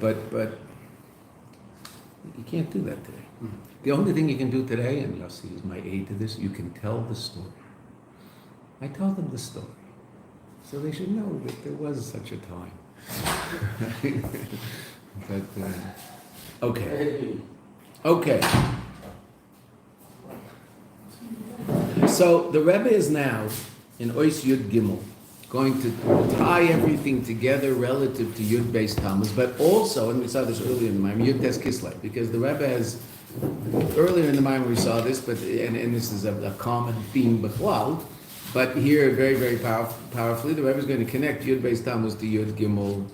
But you can't do that today. The only thing you can do today, and Yossi is my aid to this, you can tell the story. I tell them the story, so they should know that there was such a time. But okay. So the Rebbe is now in Ois Yud Gimel, going to tie everything together relative to Yud Beis Tammuz, but also, and we saw this earlier in the Maimon, Yud Tes Kislev, because the Rebbe has, earlier in the Maimon we saw this, but and this is a common theme b'chlal, but here very, very powerfully, the Rebbe is going to connect Yud Beis Tammuz to Yud Gimel,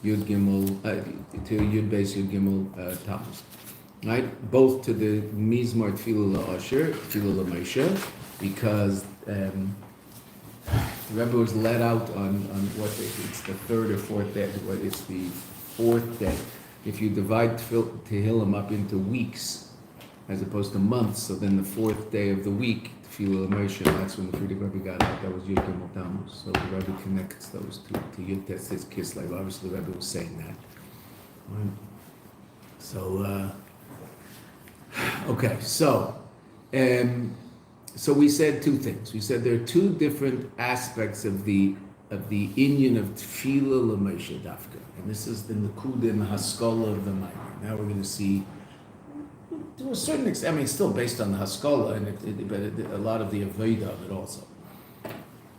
to Yud Beis Yud Gimel Tammuz. Right? Both to the Mizmor Tfilah La'asher, Tfilah La'Moshe, because the Rebbe was let out on what it's the third or fourth day. What it's the fourth day. If you divide Tehillim up into weeks as opposed to months, so then the fourth day of the week, Tfilah La'Moshe, that's when the Frierdiker Rebbe got out. That was Yud Gimel Tammuz. So the Rebbe connects those two to Yud Tes Kislev. Obviously, the Rebbe was saying that. Right? So. Okay, so we said two things. We said there are two different aspects of the inyan of Tefillah L'Moshe Dafka, and this is the Nakuda and the Haskalah of the Maimon. Now we're going to see, to a certain extent, I mean, it's still based on the Haskalah, but a lot of the Avodah of it also.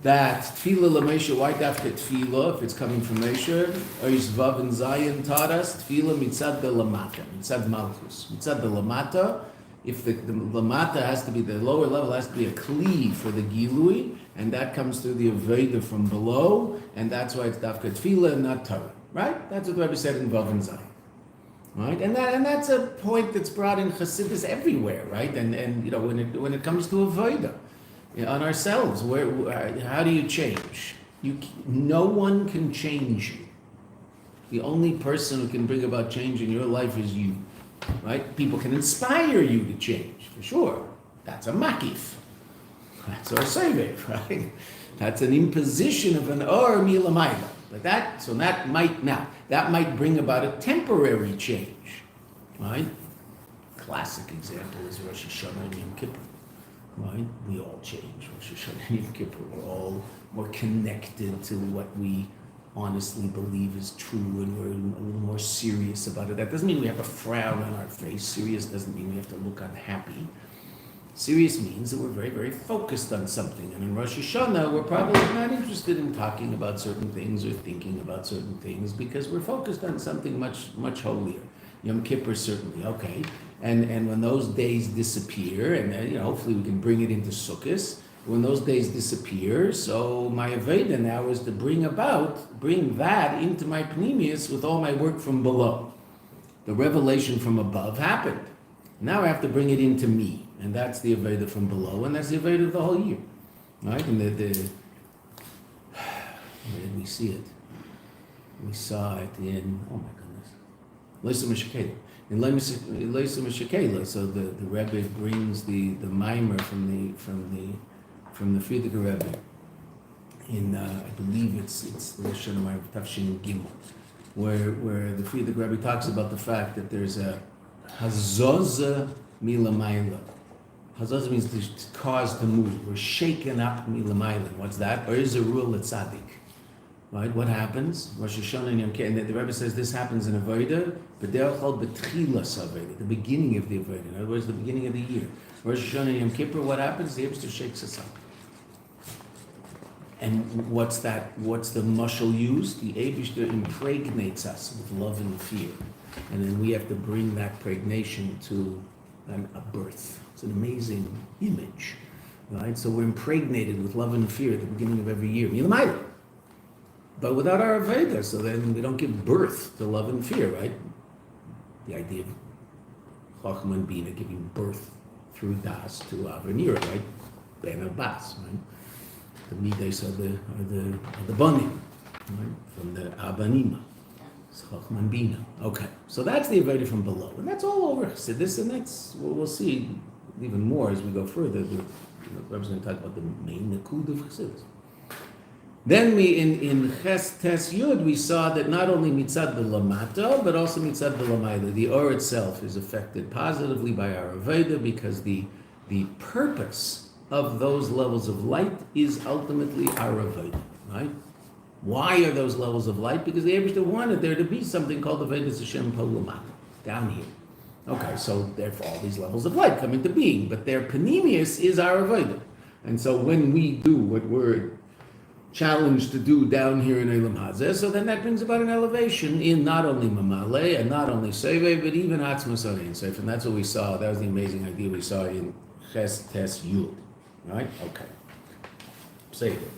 That Tefillah L'Moshe, why Dafka Tefillah, if it's coming from Moshe, Ois Vav and Zayin taught us, Tefillah mitzad de Lamata, mitzad Malchus. Mitzad de Lamata, if the Lamata has to be, the lower level has to be a Kli for the Gilui, and that comes through the Avodah from below, and that's why it's Dafka Tefillah and not Torah. Right? That's what the Rebbe said in Vav and Zayin. Right? And that's a point that's brought in Chassidus everywhere, right? And you know, when it comes to Avodah, on ourselves, how do you change? No one can change you. The only person who can bring about change in your life is you, right? People can inspire you to change, for sure. That's a makif. That's our survey, right? That's an imposition of an or milamayla. But that might bring about a temporary change, right? Classic example is Rosh Hashanah and Yom Kippur. Right? We all change. Rosh Hashanah and Yom Kippur. We're all more connected to what we honestly believe is true, and we're a little more serious about it. That doesn't mean we have a frown on our face. Serious doesn't mean we have to look unhappy. Serious means that we're very, very focused on something. And in Rosh Hashanah, we're probably not interested in talking about certain things or thinking about certain things because we're focused on something much, much holier. Yom Kippur certainly, okay. And when those days disappear, and hopefully we can bring it into Sukkot, when those days disappear, so my Aveda now is to bring that into my Pneumius with all my work from below. The revelation from above happened. Now I have to bring it into me, and that's the Aveda from below, and that's the Aveda of the whole year. Right? And where did we see it? We saw it in, oh my goodness, Leisa Meshakela. In Leisa Meshakela, so the Rebbe brings the mimer from the Frierdiker Rebbe in I believe it's the Rosh Hashanah Tafshin Gimel, where the Frierdiker Rebbe talks about the fact that there's a hazoza milamayla. Hazoza means to cause to move. We're shaken up milamayla. What's that? Or is a rule at tzaddik? Right? What happens? Rosh Hashanah and Yom Kippur. And the Rebbe says this happens in Avodah, b'derech kol b'tchilas Avodah, the beginning of the Avodah. In other words, the beginning of the year. Rosh Hashanah and Yom Kippur, what happens? The Eibster shakes us up. And what's that? What's the mushal used? The Eibster impregnates us with love and fear. And then we have to bring that pregnation to a birth. It's an amazing image. Right? So we're impregnated with love and fear at the beginning of every year. But without our Aveda, so then we don't give birth to love and fear, right? The idea of Chacham and Bina giving birth through Das to Avanira, right? Ben Abbas, right? The Midas are the Banim, right? From the Abanima. It's Chacham and Bina. Okay, so that's the Aveda from below. And that's all over Chassidus, and that's, we'll see even more as we go further. The Rebbe's going to talk about the main Nakud of Chassidus. Then we in Ches Tes Yud we saw that not only mitzad lamata but also mitzad lamayla. The or itself is affected positively by our avodah because the purpose of those levels of light is ultimately our avodah, right? Why are those levels of light? Because the Eibishter wanted there to be something called avodas Hashem po lamata, down here. Okay, so therefore all these levels of light come into being, but their panemius is our avodah. And so when we do what we're challenged to do down here in Elam Hazeh, so then that brings about an elevation in not only Mamale and not only Seve, but even Atzmas Ein Sof. And that's what we saw. That was the amazing idea we saw in Ches Tes Yud. Right? Okay. Seve.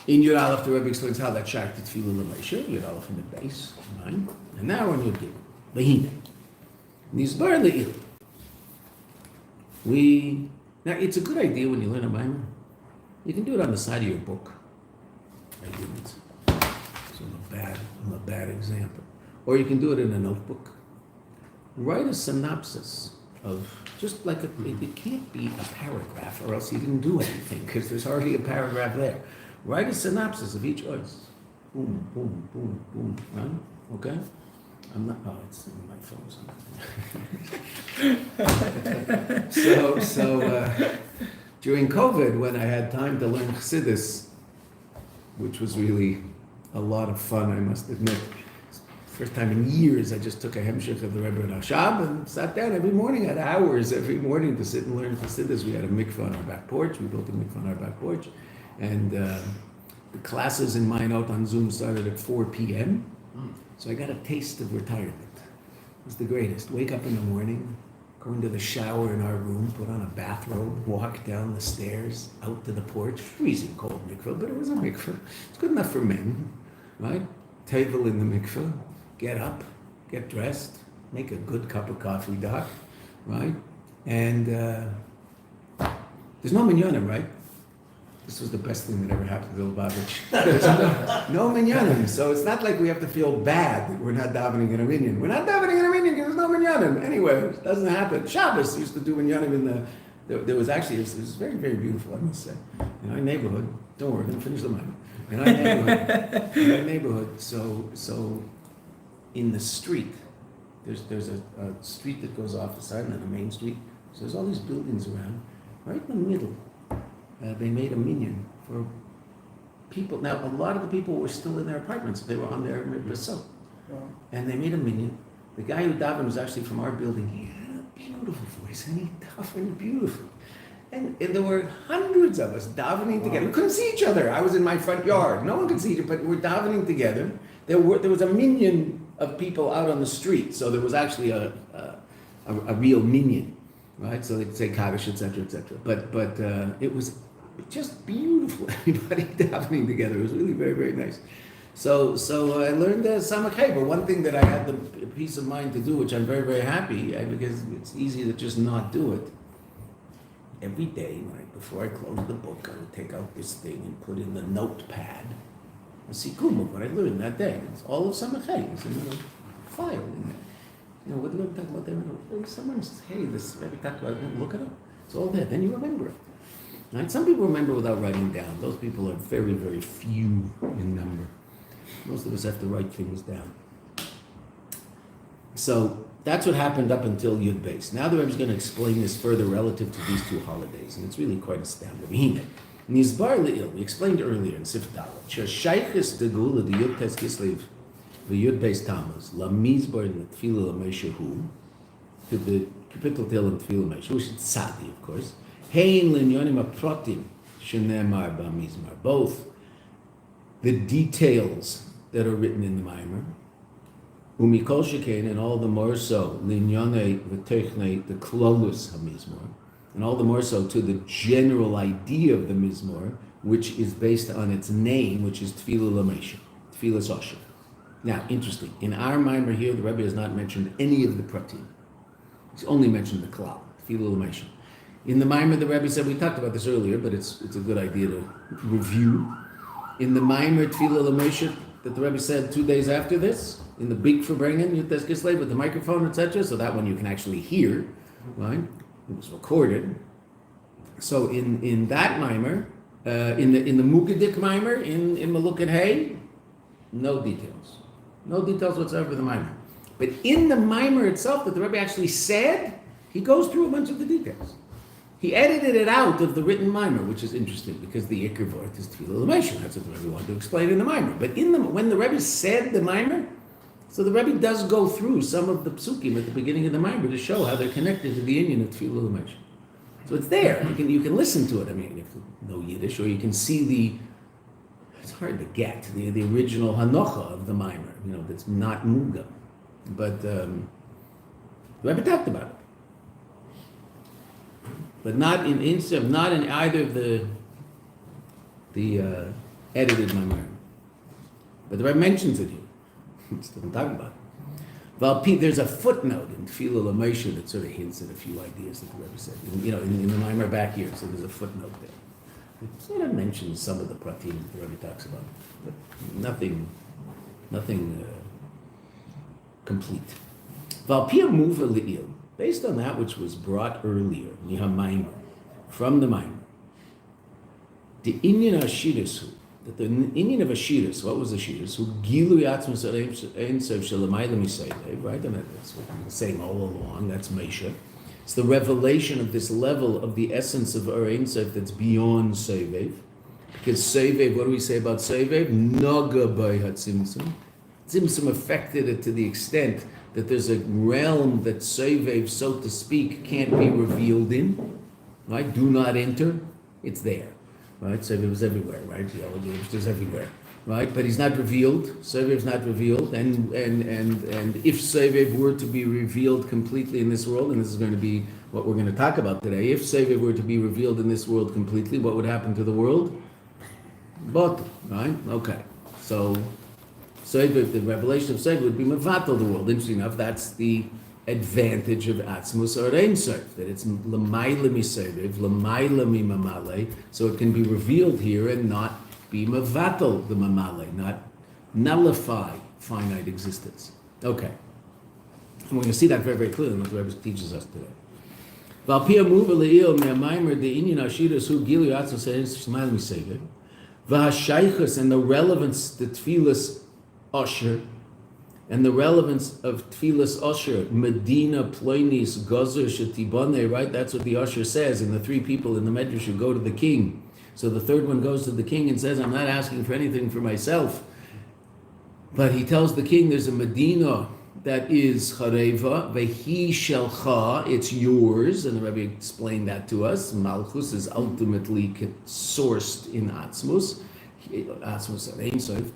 In Yud Aleph, the Rebbe explains how that shacked Tefillah L'Moshe, Yud Aleph in the base. Right? And now we're in Yud Gimel. V'hine. Nizbar Le'il. Now, it's a good idea when you learn a Maimon. You can do it on the side of your book. I didn't. So I'm a bad example. Or you can do it in a notebook. Write a synopsis of just like it can't be a paragraph or else you didn't do anything because there's already a paragraph there. Write a synopsis of each voice. Boom, boom, boom, boom. Right? Okay? I'm not, it's in my phone. So during COVID, when I had time to learn Chassidus, which was really a lot of fun, I must admit. First time in years, I just took a hemshich of the Rebbe and Hashab and sat down every morning, had hours every morning to sit and learn Chassidus. We had a mikveh on our back porch. We built a mikveh on our back porch. And the classes in Mayanot on Zoom started at 4 p.m. So I got a taste of retirement. It was the greatest. Wake up in the morning, go into the shower in our room, put on a bathrobe, walk down the stairs, out to the porch, freezing cold mikveh, but it was a mikveh. It's good enough for men, right? Table in the mikveh, get up, get dressed, make a good cup of coffee, doc, right? And there's no minyanim, right? This was the best thing that ever happened to Lubavitch. There's no minyanim, so it's not like we have to feel bad that we're not davening in a minyan. We're not davening in a minyan because there's no minyanim. Anyway, it doesn't happen. Shabbos used to do minyanim in there was actually, it was very, very beautiful, I must say. In our neighborhood, don't worry, I'm going to finish the minyan. In our neighborhood, so in the street, there's a street that goes off the side and then a main street. So there's all these buildings around. Right in the middle, they made a minyan for people. Now, a lot of the people were still in their apartments. They were on their mitzvah. And they made a minyan. The guy who davened was actually from our building. He had a beautiful voice, and he davened beautifully. And there were hundreds of us davening together. We couldn't see each other. I was in my front yard. No one could see each other, but we're davening together. There was a minyan of people out on the street, so there was actually a real minyan, right? So they'd say Kaddish, etc., etc. But it was just beautiful. Everybody davening together. It was really very, very nice. So I learned Samach Heber. One thing that I had the peace of mind to do, which I'm very, very happy, because it's easy to just not do it. Every day, right before I close the book, I would take out this thing and put in the notepad a sikum of what I learned that day. It's all of Samach Heber. It's in a file in there. You know, what did we talk about there? Someone says, hey, this Rabbi Kaplan, look it up. It's all there. Then you remember it. Right? Some people remember without writing down. Those people are very, very few in number. Most of us have to write things down. So that's what happened up until Yud Beis. Now the Rebbe is going to explain this further relative to these two holidays, and it's really quite astounding. Nizbar le'il, we explained earlier in Sif Dalet, Shashaychis degula the Yud Tes Kislev, the Yud Beis Tammuz, la Mizbar in the Tefillah L'Moshehu, to the capital Tel and Tefillah L'Moshehu, which is Tzadi, of course. Hein l'nyonim aprotim shenemar b'mizmar, both the details that are written in the Maimer, umikol shekain, and all the more so l'nyonei v'technei the klolus hamizmor, and all the more so to the general idea of the mizmor, which is based on its name, which is Tefillah L'Moshe, Tefillah Sosher. Now, interesting. In our Maimer here, the Rebbe has not mentioned any of the pratim. He's only mentioned the klal, Tefillah L'Moshe. In the Maimer, the Rebbe said, we talked about this earlier, but it's a good idea to review. In the Maimer Tefillah L'Moshe that the Rebbe said 2 days after this, in the big Farbrengen, Yud Tes Kislev, with the microphone, etc., so that one you can actually hear, right? It was recorded. So in that Maimer, In the Mugadik Mimer, in melukat Hay, no details. No details whatsoever of the Mimer. But in the Mimer itself that the Rebbe actually said, he goes through a bunch of the details. He edited it out of the written Mimer, which is interesting because the Iker Vort is Tefillah L'Moshe. That's what the Rebbe wanted to explain in the Mimer. But when the Rebbe said the Mimer, so the Rebbe does go through some of the psukim at the beginning of the Mimer to show how they're connected to the union of Tefillah L'Moshe. So it's there. You can listen to it. I mean, you have to know Yiddish, or you can see it's hard to get, the original Hanocha of the Mimer, that's not Muga. But the Rebbe talked about it. But not in either of the edited Mimer. But the Rebbe mentions it here. He doesn't talk about it. Well, there's a footnote in Tefillah L'Moshe that sort of hints at a few ideas that the Rebbe said. In the Mimer back here, so there's a footnote there. It sort of mentions some of the pratim that the Rebbe talks about, but nothing complete. Valpia muva li'il, based on that which was brought earlier, Niha Mimer, from the Mimer. The inyan Chassidus, that the inyan of Chassidus, what was the Chassidus? Who gilu yatzmus ein sof shelamayla misaylev, right? And that's what we've been saying all along. That's Mesha. It's the revelation of this level of the essence of Ein Sof that's beyond Sevev. Because Sevev, what do we say about Sevev? Naga by Hatzimtzum. Tzimtzum affected it to the extent that there's a realm that Sevev, so to speak, can't be revealed in. Right? Do not enter. It's there. Right? Sevev is everywhere, right? The elevators is everywhere. Right? But he's not revealed. Sevev is not revealed. And if Sevev were to be revealed completely in this world, and this is going to be what we're going to talk about today, if Sevev were to be revealed in this world completely, what would happen to the world? But, right? Okay. So Sevev, the revelation of Sevev would be mevatel the world. Interesting enough, that's the advantage of Atzmus or Ein Sof, that it's l'mayla mi Sevev, l'mayla mi mamale, so it can be revealed here and not be mevatel the mamale, not nullify finite existence. Okay. And we're going to see that very, very clearly in what the Rebbe teaches us today. Valpia muva le'il me'amaymer de inyan Chassidus hu gilu yatzos ein sh'mayla mi Sevev, v'hashaychus, and the relevance to Tfilas Osher, and the relevance of Tfilas Osher, Medina Ploinis Gozer Shetibane, right? That's what the Osher says, and the three people in the Medrash who go to the king. So the third one goes to the king and says, I'm not asking for anything for myself. But he tells the king there's a Medina that is Chareva, Vehi Shelcha, it's yours. And the Rebbe explained that to us. Malchus is ultimately sourced in Atzmus. Atzmus at Ein Sof.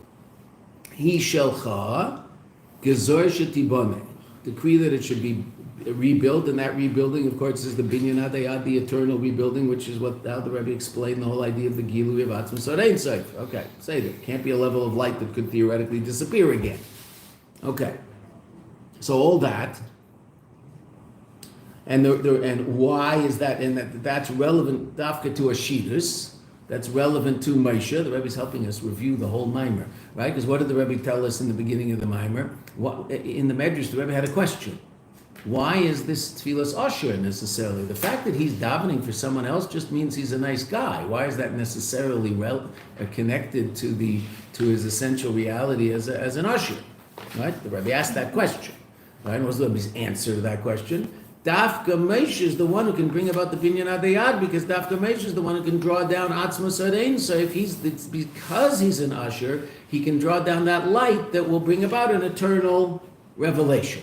He Shelcha, Gezor Shetibane. Decree that it should be rebuilt, and that rebuilding, of course, is the Binyan Adayad, the eternal rebuilding, which is how the Rebbe explained the whole idea of the Gilui of Atzmus or Ein Sof. Okay, say that. Can't be a level of light that could theoretically disappear again. Okay, so all that, and why is that? And that's relevant dafka to Chassidus. That's relevant to Moshe. The Rebbe is helping us review the whole Mimer, right? Because what did the Rebbe tell us in the beginning of the Mimer? In the Medrash, the Rebbe had a question. Why is this Tfilas Osher necessarily? The fact that he's davening for someone else just means he's a nice guy. Why is that necessarily connected to his essential reality as an Osher? Right? The Rebbe asked that question. Right? And what was the Rebbe's answer to that question? Dafka Moshe is the one who can bring about the Binyan Adayad, because Dafka Moshe is the one who can draw down Atzmus Ein Sof. It's because he's an Osher, he can draw down that light that will bring about an eternal revelation.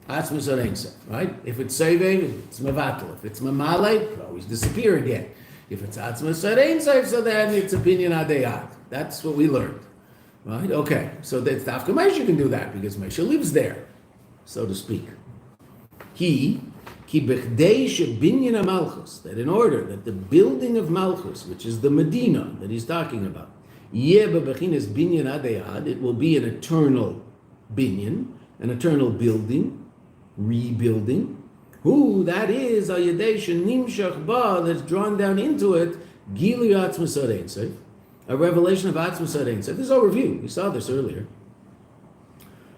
Atzmus Ein Sof, right? If it's Sevev, it's Mevatel. If it's Mamale, it will always disappear again. If it's Atzmus Ein Sof, so then it's a Binyan Adayad. That's what we learned, right? Okay, so that's Dafka Moshe can do that because Moshe lives there, so to speak. That in order that the building of Malchus, which is the Medina that he's talking about, it will be an eternal binyan, an eternal building, rebuilding. Who that is that's drawn down into it, a revelation of Atzmus Ein Sof. This is overview. We saw this earlier.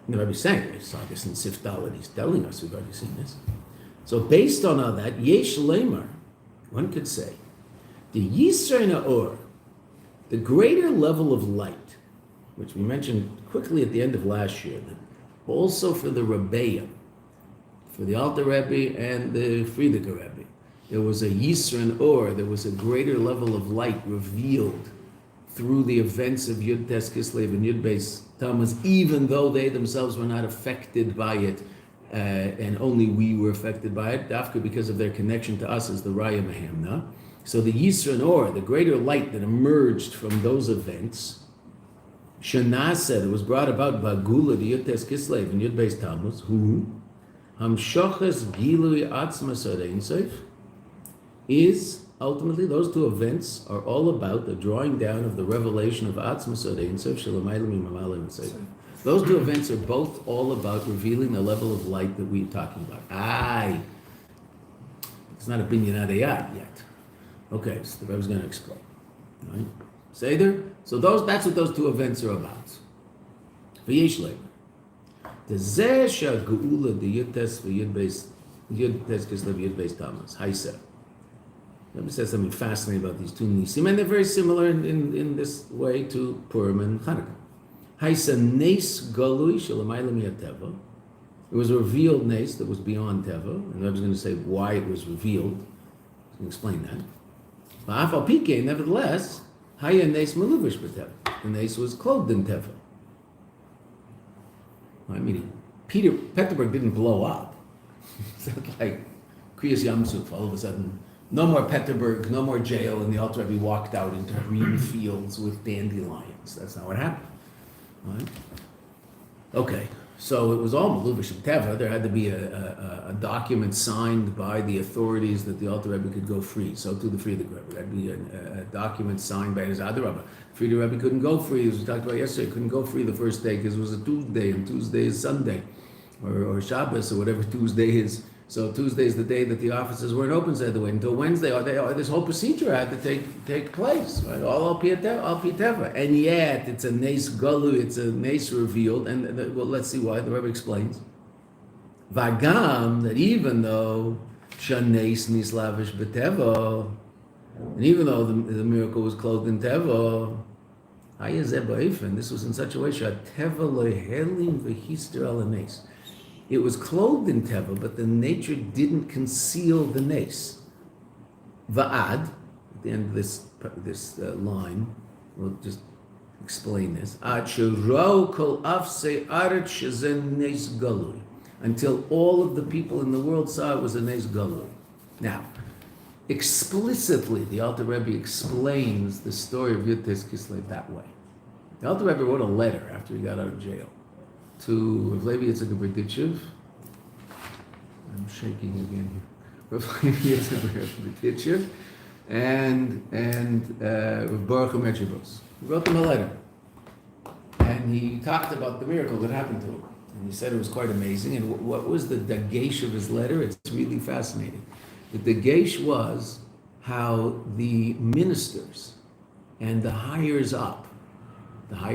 The Rebbe is saying, we saw this in Sif Dalet, he's telling us, we've already seen this. So based on all that, Yesh Lemar, one could say, the Yisrei Na'or, The greater level of light, which we mentioned quickly at the end of last year, that also for the Rebbeim, for the Alter Rebbe and the Frierdiker Rebbe, there was a Yisron Or, there was a greater level of light revealed through the events of Yud Tes Kislev and Yud Beis Tammuz, even though they themselves were not affected by it, and only we were affected by it, dafka because of their connection to us as the Raya Mehemna. So the Yisron Or, the greater light that emerged from those events, Shanasa, that was brought about by Gula, the Yud Tes Kislev and Yud Beis Tammuz, who Hamshochas Gilui Atzmas Ein Sof, is ultimately, those two events are all about the drawing down of the revelation of Atzmas Ein Sof Shelamayla Mimamala and Sof. Those two events are both all about revealing the level of light that we're talking about. It's not a binyan adayat yet. Okay, so the Rebbe's going to explain. Right? Seder? So that's what those two events are about. V'yesh leib. The zeh sha'geula the Yud Tes Kislev Yud Beis Tammuz. Haisa. Let me say something fascinating about these two nisim, and they're very similar in this way to Purim and Hanukkah. Haisa nes galui shelamayla mi'ateva. It was a revealed nes that was beyond teva, and I was going to say why it was revealed. I can explain that. But afal pike, nevertheless, haya nes meluvish b'teva. The nes was clothed in teva. I mean, Peterburg didn't blow up. It's not like Kriyas Yamsuf, all of a sudden, no more Peterburg, no more jail, and the Alter Rebbe walked out into green fields with dandelions. That's not what happened. Right? Okay, so it was all Meluvish Teva. There had to be a document signed by the authorities that the Alter Rebbe could go free. So too the Frierdiker Rebbe. There had to be a document signed by his other Rebbe. Frierdiker Rebbe couldn't go free, as we talked about yesterday, couldn't go free the first day because it was a Tuesday, and Tuesday is Sunday, or Shabbos, or whatever Tuesday is. So Tuesday is the day that the offices weren't open, said the way, until Wednesday. This whole procedure had to take place, right? All piteva, and yet it's a nes galu, it's a nes revealed, and well, let's see why. The Rebbe explains, vagam, that even though shanes nislavish beteva, and even though the miracle was clothed in teva, this was in such a way shateva lehelim v'hister alanes. It was clothed in teva, but the nature didn't conceal the nes. Va'ad, at the end of this line, we'll just explain this. Ad shero kol afsei aretz shezen nes galui, until all of the people in the world saw it was a nes galui. Now, explicitly, the Alter Rebbe explains the story of Yud Tes Kislev that way. The Alter Rebbe wrote a letter after he got out of jail to Rav Levi Yitzchak Berditchev. I'm shaking again here. Rav Levi Yitzchak Berditchev and Rav Baruch Kaplan. He wrote them a letter, and he talked about the miracle that happened to him. And he said it was quite amazing. And what was the dagesh of his letter? It's really fascinating. The dagesh was how the ministers and the higher-ups, I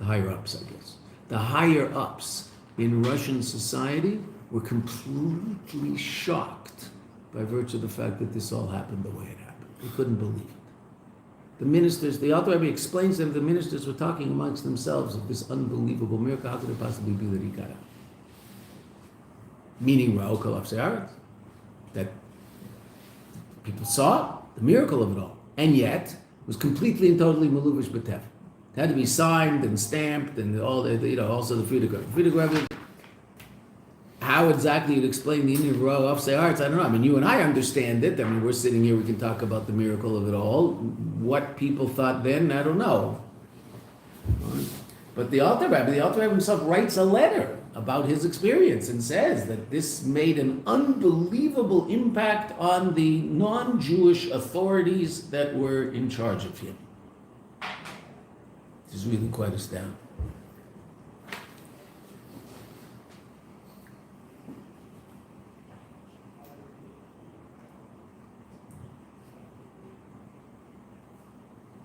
guess. The higher-ups in Russian society were completely shocked by virtue of the fact that this all happened the way it happened. They couldn't believe it. The ministers, the Alter Rebbe explains them, the ministers were talking amongst themselves of this unbelievable miracle. How could it possibly be that he got out? Meaning, Ra'o Kol Afsei Aretz, that people saw the miracle of it all, and yet was completely and totally meluvish b'tev. It had to be signed and stamped, and all the, also the Frierdiker Rebbe. How exactly you'd explain the Indian Ra'o Afsei Aretz, I don't know. I mean, you and I understand it. I mean, we're sitting here, we can talk about the miracle of it all. What people thought then, I don't know. But the Alter Rebbe himself writes a letter about his experience and says that this made an unbelievable impact on the non-Jewish authorities that were in charge of him. This is really quite astounding.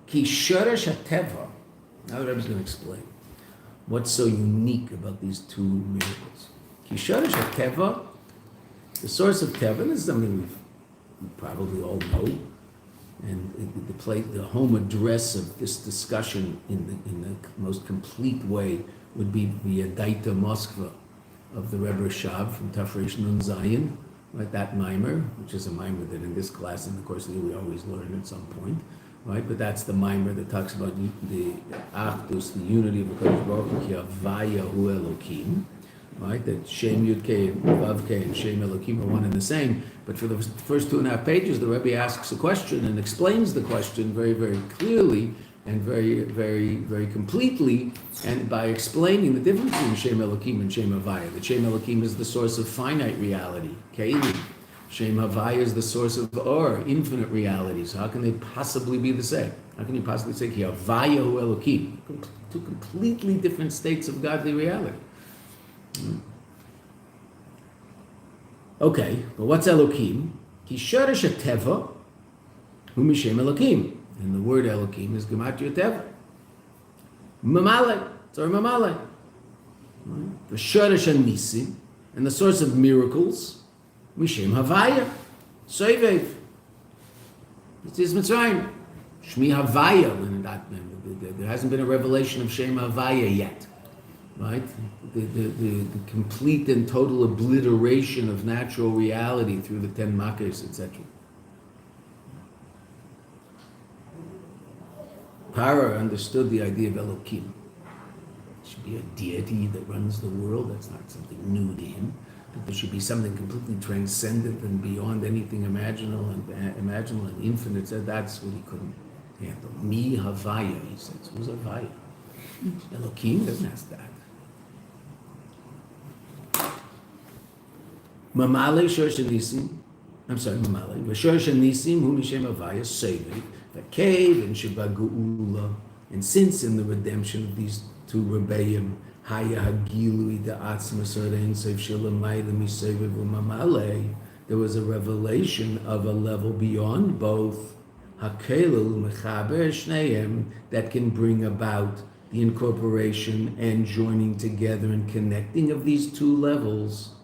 Ki shoresh hateva. Now the Rebbe is going to explain what's so unique about these two miracles. Ki shoresh hateva, the source of teva, and this is something we probably all know, And the home address of this discussion in the most complete way would be the Adaita Moskva of the Rebbe Shav from Tafresh Nun Zion, right? That mimer, which is a mimer that in this class, in the course of the year, we always learn at some point, right? But that's the mimer that talks about the Achdus, the unity of the Kodesh Baruch Hu, Ki Havaya Hu Elokim, right? That Shem Yud Kei and Vav Kei and Shem Elokim are one and the same. But for the first 2.5 pages, the Rebbe asks a question and explains the question very, very clearly and very, very, very completely, and by explaining the difference between Shem Elokim and Shem Havaya. That Shem Elokim is the source of finite reality, Keili. Shem Havaya is the source of Or, infinite reality. So how can they possibly be the same? How can you possibly say Ki Havaya Hu Elokim? Two completely different states of godly reality. Okay, but what's Elokim? Ki Shoresh HaTeva Hu Mishem Elokim. And the word Elokim is Gematria Teva. Mamale, sorry, Mamale. The Shoresh HaNisim, and the source of miracles, Mishem Havaya, Soivev. It is Mitzrayim. Shmi Havaya, there hasn't been a revelation of Shem Havaya yet. Right? The complete and total obliteration of natural reality through the 10 Makkos, etc. Para understood the idea of Elokim. It should be a deity that runs the world. That's not something new to him. But there should be something completely transcendent and beyond anything imaginable and infinite. So that's what he couldn't handle. Mi Havaya, he says. Who's Havaya? Elokim doesn't ask that. Mamale Shorish Nisim. I'm sorry, Mamale. Shorish Nisim Hu Mishem Havaya Sevi. The cave and Shebagu'ula, and since in the redemption of these two rebbeim, Haya Hagilui the Atzmas Orein Sev Shilamai the Miseviv Mamale, there was a revelation of a level beyond both Hakelul Mechaber Shneim that can bring about the incorporation and joining together and connecting of these two levels,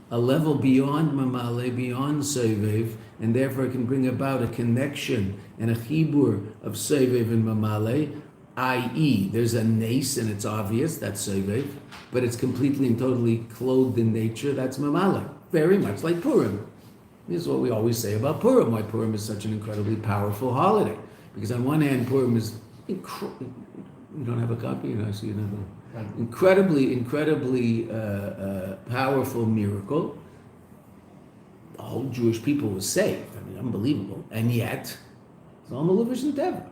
a level beyond Mamale, beyond Sevev, and therefore it can bring about a connection and a chibur of Sevev and Mamale, i.e., there's a nace and it's obvious, that's Sevev, but it's completely and totally clothed in nature, that's Mamale. Very much like Purim. This is what we always say about Purim, why Purim is such an incredibly powerful holiday. Because on one hand, Purim is you don't have a copy? I see another. Incredibly powerful miracle. The whole Jewish people was saved. I mean, unbelievable. And yet, it's all Meluvish and Teva,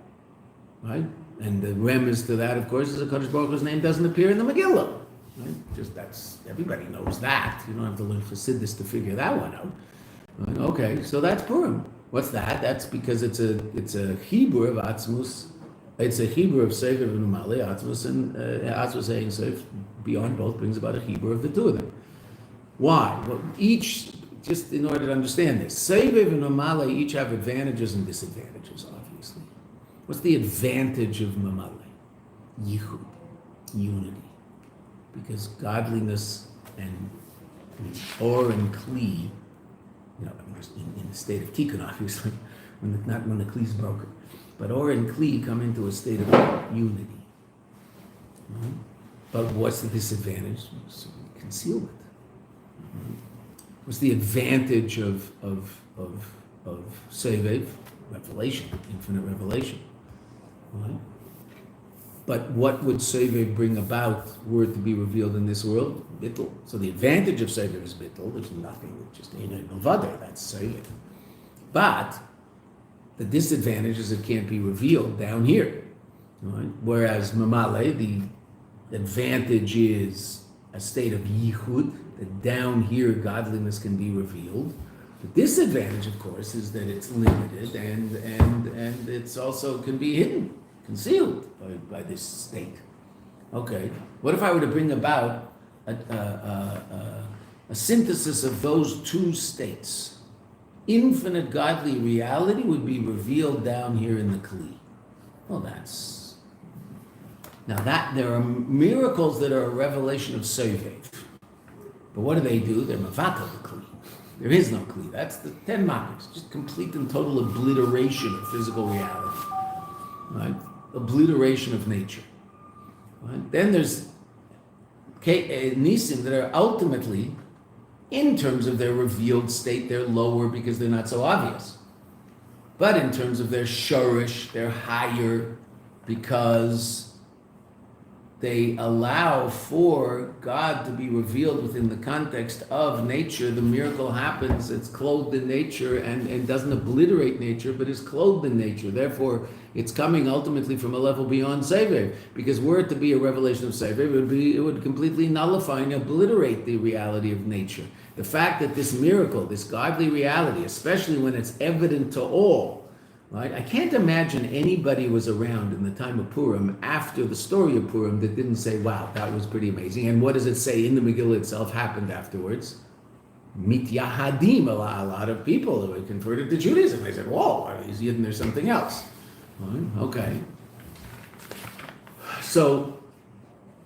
right? And the remez to that, of course, is the Kodesh Baruch Hu's name doesn't appear in the Megillah. Right? Just that's everybody knows that. You don't have to learn Chassidus to figure that one out. Right? Okay, so that's Purim. What's that? That's because it's a Hebrew of Atzmus. It's a Hebrew of Sefer and Umale, Atzmus and Atzmus and Sefer, beyond both brings about a Hebrew of the two of them. Why? Well, each, just in order to understand this, Sefer and Umale each have advantages and disadvantages, obviously. What's the advantage of Mamale? Yichud, unity. Because godliness and Or and Kli, in the state of Tikkun, obviously, not when the Kli is broken. But Or and Kli come into a state of unity. Right? But what's the disadvantage? Concealment. Right? What's the advantage of Sevev? Revelation, infinite revelation. Right? But what would Sevev bring about were it to be revealed in this world? Bittul. So the advantage of Sevev is Bittul. There's nothing, just Ein Novada, that's Sevev. But the disadvantage is it can't be revealed down here. Right? Whereas Mamale, the advantage is a state of yichud, that down here godliness can be revealed. The disadvantage, of course, is that it's limited and it's also can be hidden, concealed by this state. Okay, what if I were to bring about a synthesis of those two states? Infinite godly reality would be revealed down here in the Kli. Well, there are miracles that are a revelation of Sevev. But what do? They're Mavatal the Kli. There is no kli. That's the 10 makas. Just complete and total obliteration of physical reality. Right? Obliteration of nature. Right? Then there's nisim that are ultimately, in terms of their revealed state, they're lower because they're not so obvious. But in terms of their shorish, they're higher because they allow for God to be revealed within the context of nature. The miracle happens, it's clothed in nature and doesn't obliterate nature, but is clothed in nature. Therefore, it's coming ultimately from a level beyond Sevev, because were it to be a revelation of Sevev, it would completely nullify and obliterate the reality of nature. The fact that this miracle, this godly reality, especially when it's evident to all, right? I can't imagine anybody was around in the time of Purim after the story of Purim that didn't say, wow, that was pretty amazing. And what does it say in the Megillah itself happened afterwards? Mityahadim, a lot of people who had converted to Judaism. They said, whoa, he's Yidden, there's something else. Right? Okay. So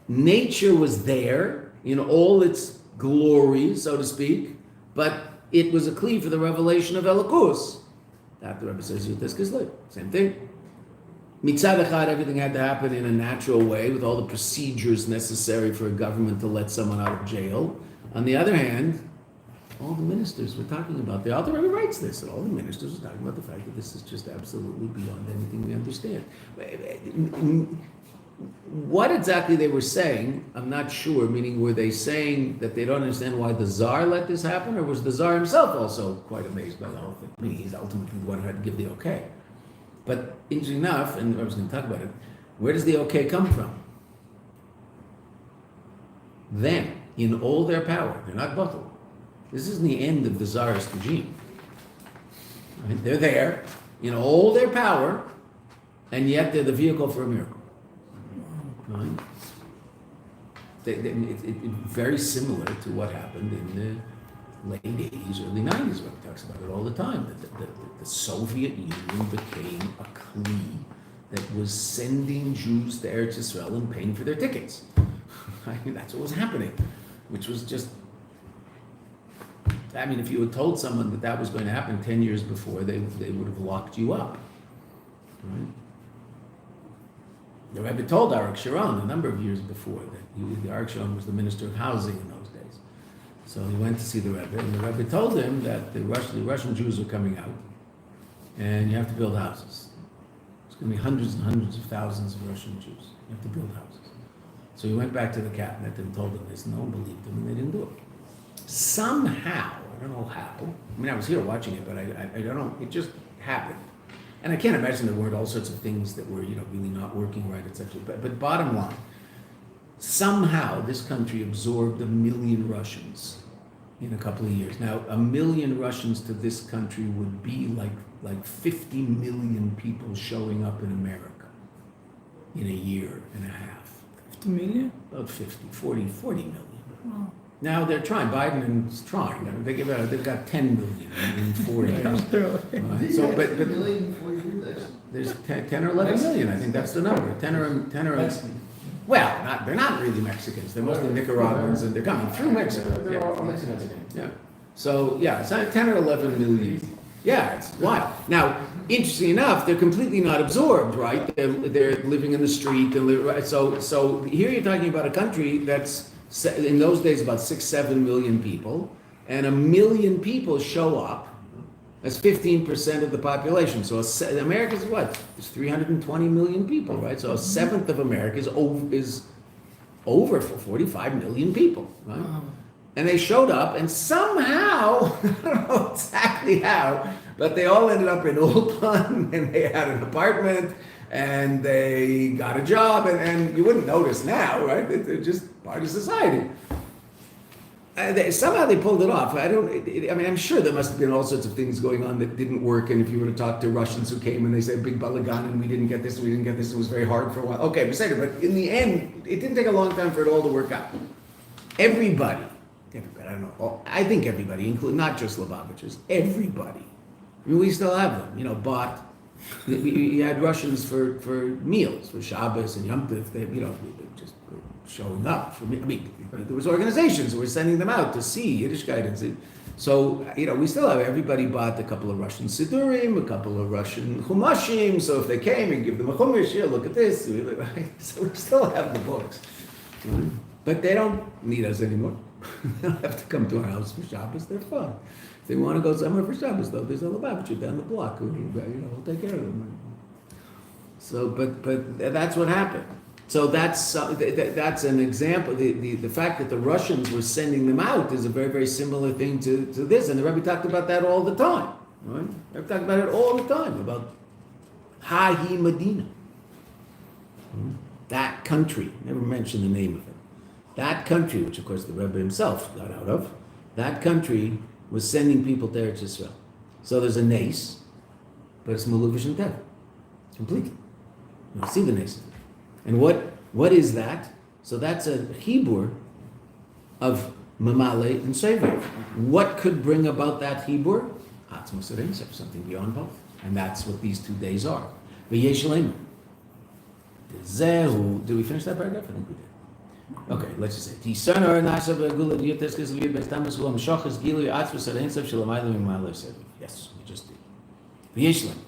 nature was there in all its glory, so to speak, but it was a kli for the revelation of Elokus. That the Rebbe says, skillfully. Same thing. Mitzad echad, everything had to happen in a natural way with all the procedures necessary for a government to let someone out of jail. On the other hand, all the ministers were talking about, the author Rebbe writes this, and all the ministers were talking about the fact that this is just absolutely beyond anything we understand. What exactly they were saying, I'm not sure, meaning were they saying that they don't understand why the Tsar let this happen, or was the Tsar himself also quite amazed by the whole thing? I mean, he's ultimately the one who had to give the okay. But interesting enough, and I was going to talk about it, where does the okay come from? Them, in all their power, they're not bottled. This isn't the end of the Tsarist regime. Right? They're there, in all their power, and yet they're the vehicle for a miracle. Right? It's very similar to what happened in the late 80s, early 90s, where he talks about it all the time, that the Soviet Union became a kli that was sending Jews to Eretz Yisrael and paying for their tickets. I mean, that's what was happening, which was just, I mean, if you had told someone that that was going to happen 10 years before, they would have locked you up. Right? The Rebbe told Arik Sharon a number of years before that Arik Sharon was the minister of housing in those days. So he went to see the Rebbe, and the Rebbe told him that the Russian Jews are coming out, and you have to build houses. There's going to be hundreds and hundreds of thousands of Russian Jews. You have to build houses. So he went back to the cabinet and told them this. No one believed him, and they didn't do it. Somehow, I don't know how. I mean, I was here watching it, but I don't know. It just happened. And I can't imagine there weren't all sorts of things that were, really not working right, etc. But bottom line, somehow this country absorbed 1 million Russians in a couple of years. Now, 1 million Russians to this country would be like 50 million people showing up in America in a year and a half. 50 million? About 40 million. Wow. Now they're trying. Biden is trying. I mean, they've got 10 million in 4 years. So, but there's 10 or 11 million. I think that's the number. 10 or well, they're not really Mexicans. They're mostly Nicaraguans, and they're coming through Mexico. They're all Mexicans. Yeah. So yeah, it's 10 or 11 million. Yeah, it's wild. Now, interesting enough, they're completely not absorbed, right? They're living in the street. So here you're talking about a country that's, in those days, about 6-7 million people, and 1 million people show up as 15% of the population. So America's what? It's 320 million people, right? So a seventh of America is over for 45 million people, right? And they showed up, and somehow, I don't know exactly how, but they all ended up in Ulpan, and they had an apartment, and they got a job, and you wouldn't notice now, right? They're just part of society. Somehow they pulled it off. I'm sure there must have been all sorts of things going on that didn't work, and if you were to talk to Russians who came and they said big balagan and we didn't get this, it was very hard for a while. Okay, but in the end, it didn't take a long time for it all to work out. Everybody, I don't know, I think everybody, including not just Lubavitchers, everybody, I mean, we still have them, bought. You had Russians for meals, for Shabbos and Yom Tov. They just showing up. There was organizations who were sending them out to see Yiddishkeit. So, we still have, everybody bought a couple of Russian Sidurim, a couple of Russian Chumashim, so if they came and give them a Chumash, here, look at this, right? So we still have the books. But they don't need us anymore. They don't have to come to our house for Shabbos, they're fun. If they want to go somewhere for Shabbos, though, there's a Lubavitcher down the block, we'll take care of them. So, but that's what happened. So that's an example. The fact that the Russians were sending them out is a very, very similar thing to this. And the Rebbe talked about that all the time. Right? The Rebbe talked about it all the time, about Hahi Medina. That country, never mentioned the name of it. That country, which of course the Rebbe himself got out of, that country was sending people to Eretz Yisrael. So there's a nace, but it's Melukat and Tev. Completely. You don't see the nace. And what is that? So that's a Hebrew of Mamale and Sever. What could bring about that Hebrew? Atzmos Ein Sof, something beyond both. And that's what these 2 days are. V'yesh leima. Zehu. Did we finish that paragraph? I think we did. Okay, let's just say. Tisana nasa v'agula diyotes kesli b'estamas ulam shachas gilu atzmos Ein Sof shelamayla Mamale Sever. Yes, we just did. V'yesh leima.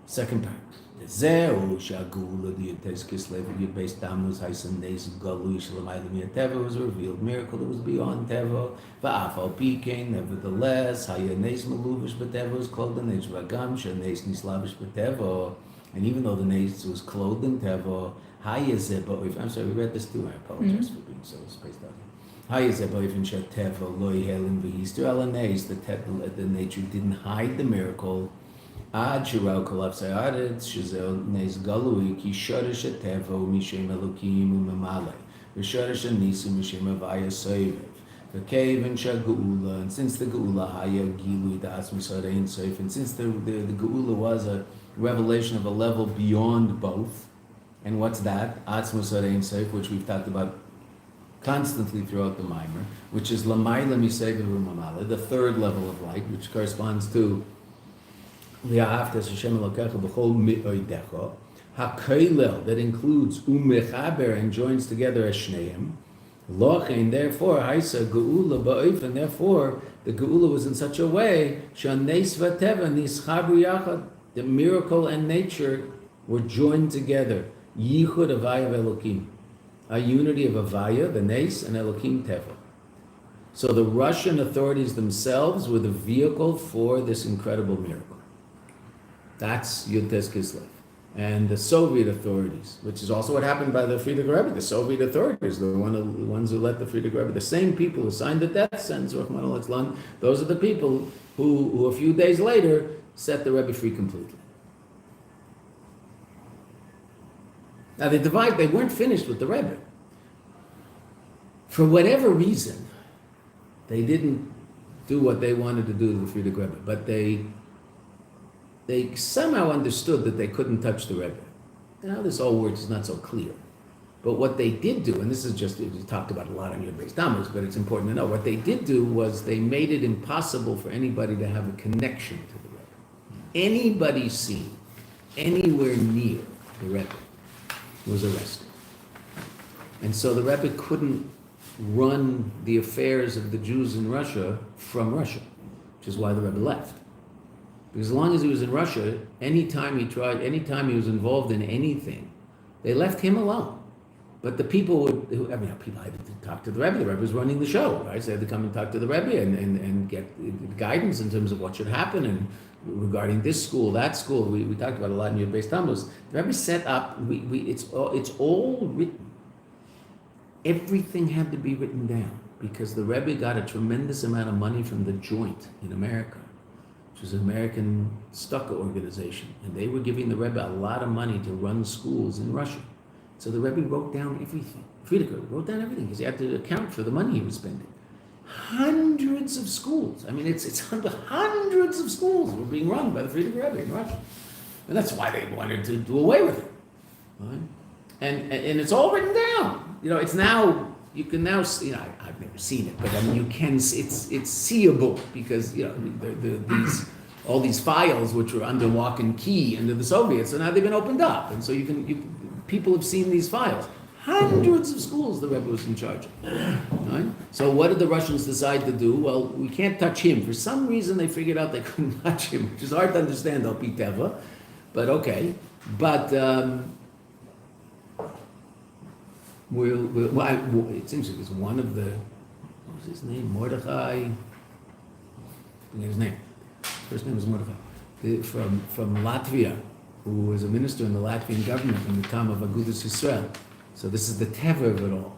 Second paragraph. Zeu shagula diyotes kislev yibes tammuz haisen nes galu shelamayla mi'ateva was a revealed miracle that was beyond teva. Va'afal pikein, nevertheless, haya nes meluvish b'teva was clothed in nes vagam shenes nislavish b'teva. And even though the nes was clothed in teva, haya zeba. I'm sorry, we read this too. I apologize for being so spaced out. Haya zeba even shet teva loy helim v'hister ala nes. The nature didn't hide the miracle. Ad shirau kolav sayadet shizel nes galui ki shoresh tevo mishem elokim umamale v'shoresh nisu mishem avaya soivev v'kev and shagula. And since the geula haya gilui da'atzmos Ein Sof, and since the geula was a revelation of a level beyond both, and what's that? Atzmos Ein Sof, which we've talked about constantly throughout the Mimer, which is lamayla misevev umamale, the third level of light, which corresponds to that includes umechaber and joins together as shneim. Lochein, therefore, haisa geula ba'oif, and therefore the geula was in such a way shaneis v'teva nischabu yachad, the miracle and nature were joined together. Yichud avaya v'elokim, a unity of avaya, the nes, and elokim teva. So the Russian authorities themselves were the vehicle for this incredible miracle. That's Yud Tes Kislev. And the Soviet authorities, which is also what happened by the Frierdiker Rebbe, the Soviet authorities, the ones who let the Frierdiker Rebbe, the same people who signed the death sentence, those are the people who a few days later set the Rebbe free completely. Now they weren't finished with the Rebbe. For whatever reason, they didn't do what they wanted to do to the Frierdiker Rebbe, but they somehow understood that they couldn't touch the Rebbe. Now this whole word is not so clear. But what they did do, and this is just, we talked about a lot on your base Damas, but it's important to know, what they did do was they made it impossible for anybody to have a connection to the Rebbe. Anybody seen anywhere near the Rebbe was arrested. And so the Rebbe couldn't run the affairs of the Jews in Russia from Russia, which is why the Rebbe left. Because as long as he was in Russia, anytime he was involved in anything, they left him alone. But the people people had to talk to the Rebbe. The Rebbe was running the show, right? So they had to come and talk to the Rebbe and get guidance in terms of what should happen and regarding this school, that school. We talked about a lot in your base Tammuz. The Rebbe set up. It's all written. Everything had to be written down because the Rebbe got a tremendous amount of money from the Joint in America, which was an American stucco organization, and they were giving the Rebbe a lot of money to run schools in Russia. So the Rebbe wrote down everything. Frierdiker wrote down everything because he had to account for the money he was spending. Hundreds of schools. I mean, it's hundreds of schools were being run by the Frierdiker Rebbe in Russia, and that's why they wanted to do away with it. Right? And it's all written down. It's now. You can now see. I've never seen it, but I mean, you can. It's seeable because all these files which were under lock and key under the Soviets, so now they've been opened up, and so people have seen these files. Hundreds of schools the Rebbe was in charge of. Right? So what did the Russians decide to do? Well, we can't touch him. For some reason, they figured out they couldn't touch him, which is hard to understand, Al Pi Teva, but okay. But it seems like it's one of the, what was his name? Mordechai? I forget his name. First name was Mordechai. From Latvia, who was a minister in the Latvian government in the time of Agudas Yisrael. So this is the teva of it all,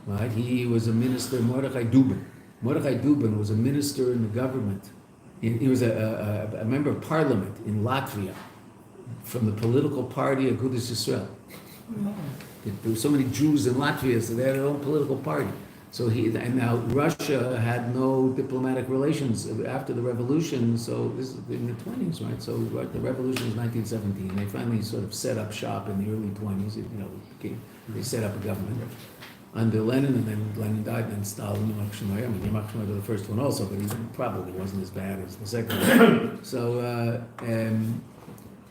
right? He was a minister, Mordechai Dubin. Mordechai Dubin was a minister in the government. He was a member of parliament in Latvia from the political party Agudas Yisrael. There were so many Jews in Latvia, so they had their own political party. So and now Russia had no diplomatic relations after the revolution. So this is in the 20s, right? So the revolution was 1917. They finally sort of set up shop in the early 20s. They set up a government under Lenin, and then Lenin died, and then Stalin, Yamach Shemai. I mean, Yamach Shemai was the first one also, but he probably wasn't as bad as the second one. So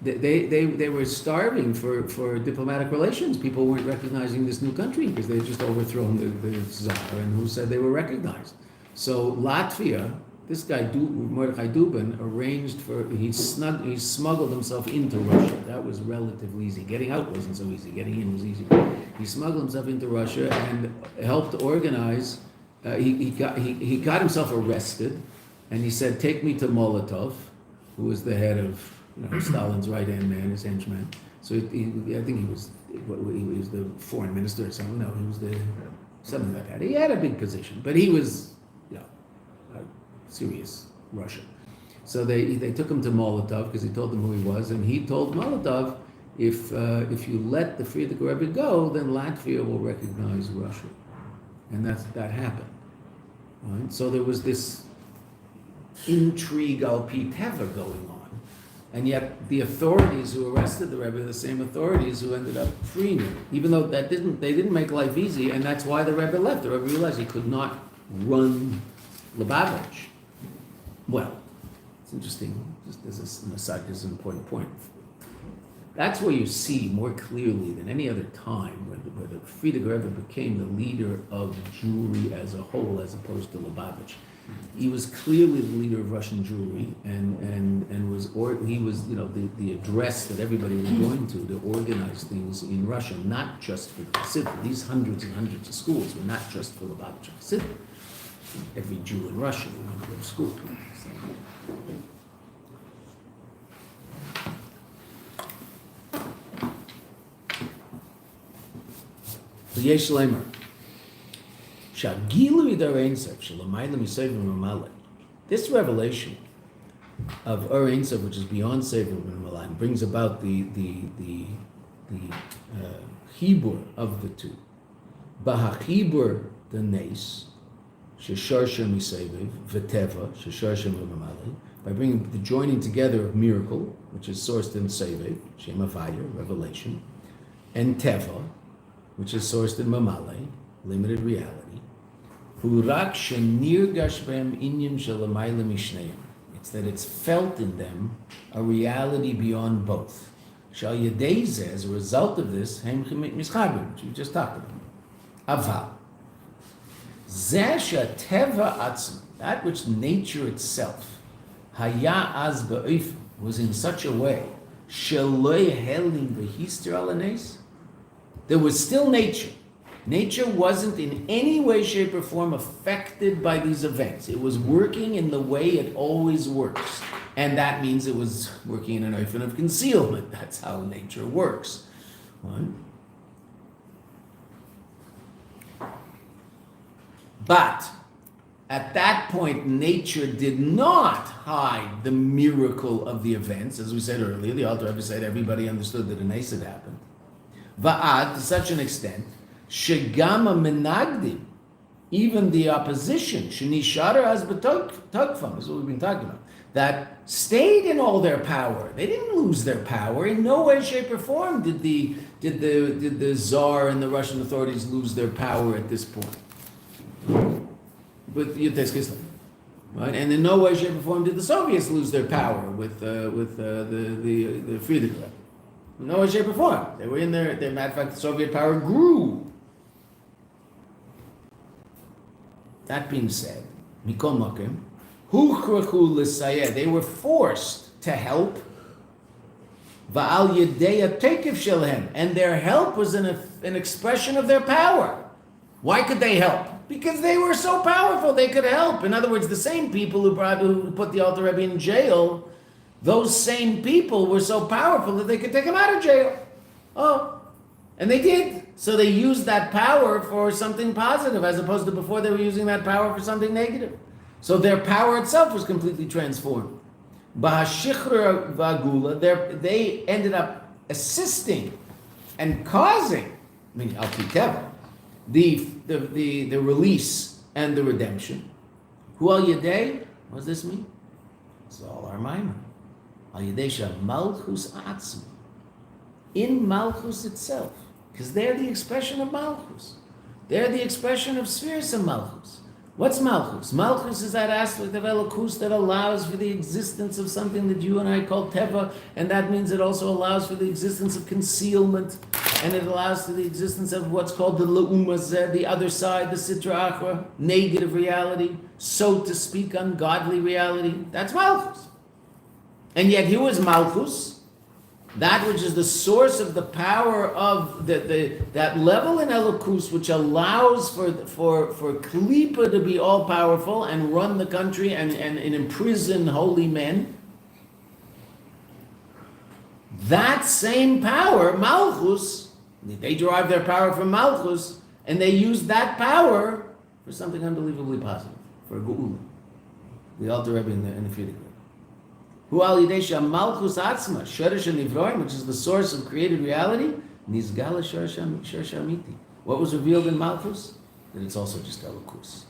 they were starving for diplomatic relations. People weren't recognizing this new country because they had just overthrown the Tsar, and who said they were recognized. So Latvia, this guy Mordechai Dubin arranged he smuggled himself into Russia. That was relatively easy. Getting out wasn't so easy. Getting in was easy. He smuggled himself into Russia and helped organize. He got himself arrested, and he said, "Take me to Molotov," who was the head of Stalin's right-hand man, his henchman. So I think he was the foreign minister or something. No, he was something like that. He had a big position, but he was, serious Russia. So they took him to Molotov because he told them who he was, and he told Molotov, if you let the Frierdiker Rebbe go, then Latvia will recognize Russia, and that happened. Right? So there was this intrigue al pi teva going on. And yet the authorities who arrested the Rebbe are the same authorities who ended up freeing him, even though they didn't make life easy, and that's why the Rebbe left. The Rebbe realized he could not run Lubavitch. Well, it's interesting, just as an aside, this is an important point. That's where you see more clearly than any other time where the Frierdiker Rebbe became the leader of Jewry as a whole, as opposed to Lubavitch. He was clearly the leader of Russian Jewry, and he was the address that everybody was going to organize things in Russia, not just for the Pacific. These hundreds and hundreds of schools were not just for Lubavitch and Pacific. Every Jew in Russia went to go to school. So Yesh Lemer. This revelation of Or Ein Sof, which is beyond Sefer Malan, brings about the Hebur of the two. Bahachibur the Nes, Shesharsha Miseviv, V'teva, Shesharsha Mamale, by bringing the joining together of miracle, which is sourced in Seviv, Shem Avaya, revelation, and Teva, which is sourced in Mamale, limited reality. It's that it's felt in them a reality beyond both. Shal Yedeze, as a result of this, which we just talked about. Aval. Zesha Teva Atzm, that which nature itself, Haya Az Ba'if, was in such a way, Shaloi Helim Behister Alanes, there was still nature. Nature wasn't in any way, shape, or form affected by these events. It was working in the way it always works. And that means it was working in an oifen of concealment. That's how nature works. Right? But at that point, nature did not hide the miracle of the events. As we said earlier, the Alter Rebbe said everybody understood that an Nes had happened. Va'ad, to such an extent, Shegama Menagdim, even the opposition, Shenishara as B'tokfam, is what we've been talking about, that stayed in all their power. They didn't lose their power. In no way, shape, or form did the Tsar and the Russian authorities lose their power at this point. But right? And in no way, shape, or form did the Soviets lose their power with the Frierdiker. In no way, shape, or form. They were in there. Matter of fact, the Soviet power grew That being said, Mikol Makim, Huchrachu l'sayeh, they were forced to help. Va'al Yedeya Tekiv Shelhem, and their help was an expression of their power. Why could they help? Because they were so powerful, they could help. In other words, the same people who put the Alter Rebbe in jail, those same people were so powerful that they could take him out of jail. Oh, and they did. So they used that power for something positive, as opposed to before they were using that power for something negative. So their power itself was completely transformed. Bahashichra vagula, they ended up assisting and causing, al piteva, the release and the redemption. Hu al yedei, what does this mean? It's all our maimon. Al yedei shah malchus atzma. In malchus itself, because they're the expression of malchus. They're the expression of spheres of malchus. What's malchus? Malchus is that aspect of elokus that allows for the existence of something that you and I call teva, and that means it also allows for the existence of concealment, and it allows for the existence of what's called the le'umazeh, the other side, the sitra achra, negative reality, so to speak, ungodly reality. That's malchus. And yet here was malchus, that which is the source of the power of that level in elokus, which allows for Klippa to be all powerful and run the country and imprison holy men. That same power, malchus, they derive their power from malchus, and they use that power for something unbelievably positive, for geula. The Alter Rebbe in the Frierdiker. Hu al yidei malchus atzma, shorish nivroim, which is the source of created reality, nizgala shorish amiti. What was revealed in malchus? That it's also just elokus.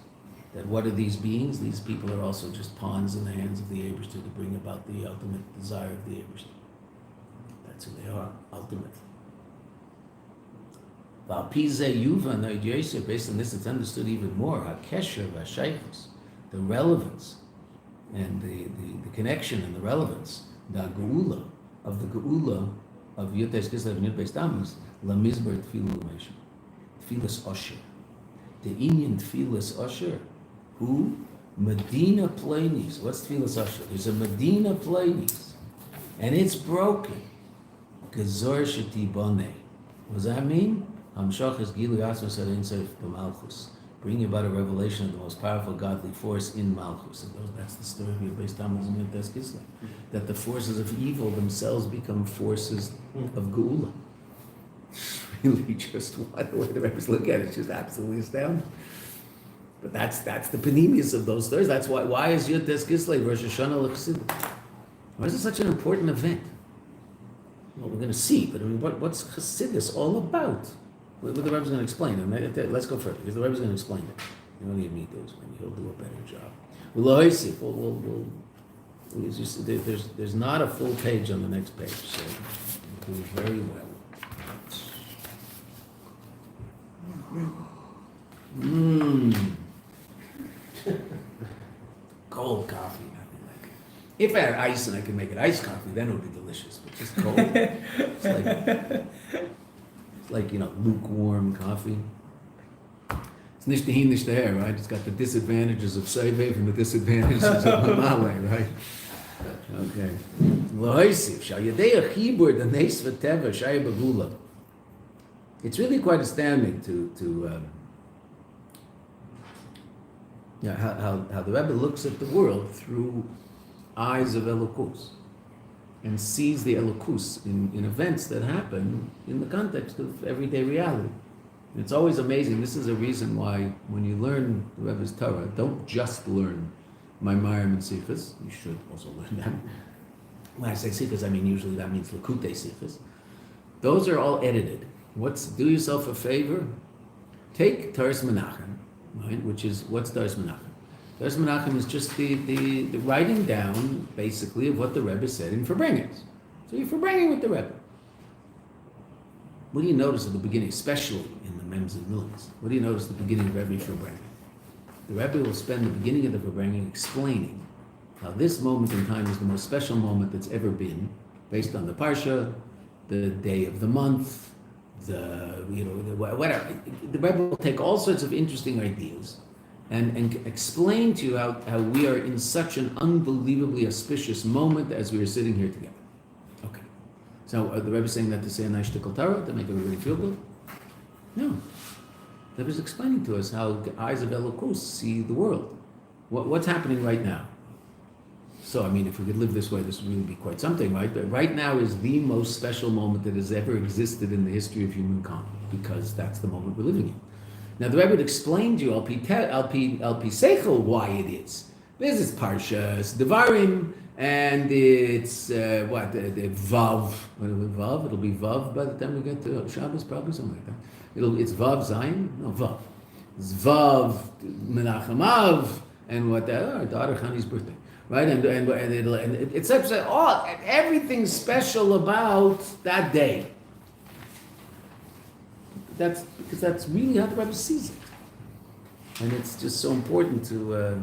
That what are these beings? These people are also just pawns in the hands of the Eibishter to bring about the ultimate desire of the Eibishter. That's who they are, ultimately. Based on this, it's understood even more. Hakesher v'ashaychus, the relevance and the connection and the relevance, the geula of Yutes Kislev and Yud Tammuz, la mizbar tefillah l'meisha, tefillas osher. The Inyan tefillas osher, who Medina Planis. What's tefillas osher? There's a Medina Planis, and it's broken. Gezor shetiboneh. What does that mean? Hamshachas gilu asmas arein seif b'malchus. Bring about a revelation of the most powerful godly force in Malchus. And that's the story of Yud Tammuz and Yud Kislev. That the forces of evil themselves become forces of Geula. It's really just the way the rabbis look at it, it's just absolutely astounding. But that's the panemius of those stories. That's why is Yud Kislev Rosh Hashanah l'Chassidus? Why is it such an important event? Well, we're going to see, but I mean, what's Chassidus all about? What the Rebbe's going to explain it. Let's go further, because the Rebbe's going to explain it. You don't need me to explain it. He'll do a better job. There's not a full page on the next page, so we'll do very well. Cold coffee. If I had ice and I could make it iced coffee, then it would be delicious. But just cold. It's like lukewarm coffee. It's nicht dahin, nicht daher, right? It's got the disadvantages of Seivev and the disadvantages of Mamale, right? Okay. It's really quite astounding to how the Rebbe looks at the world through eyes of elokus, and sees the elokus in events that happen in the context of everyday reality. And it's always amazing. This is a reason why when you learn the Rebbe's Torah, don't just learn Maimarim and Sichos. You should also learn them. When I say Sichos, I mean usually that means Lakutei Sichos. Those are all edited. Do yourself a favor. Take Toras Menachem, right? Which is, what's Toras Menachem? Toras Menachem is just the writing down, basically, of what the Rebbe said in Farbrengens. So you're Farbrengen with the Rebbe. What do you notice at the beginning, especially in the Mems and Mills? What do you notice at the beginning of every Farbrengen? The Rebbe will spend the beginning of the Farbrengen explaining how this moment in time is the most special moment that's ever been, based on the Parsha, the day of the month, whatever. The Rebbe will take all sorts of interesting ideas and explain to you how we are in such an unbelievably auspicious moment as we are sitting here together. Okay. So the Rebbe is saying that to say a nice shtickle Torah, to make everybody feel good? No. The Rebbe is explaining to us how the eyes of Elokus see the world. What's happening right now? So, I mean, if we could live this way, this would really be quite something, right? But right now is the most special moment that has ever existed in the history of humankind, because that's the moment we're living in. Now, the Rebbe would explain to you, Al Pi Seichel, why it is. This is Parshas Devarim, and it's, the Vav. Vav? It'll be Vav by the time we get to Shabbos, probably something like that. It's Vav Zayin? No, Vav. It's Vav Menachem Av, and what our daughter Chani's birthday. Right, and it's such that everything special about that day. That's because that's really how the Rebbe sees it, and it's just so important to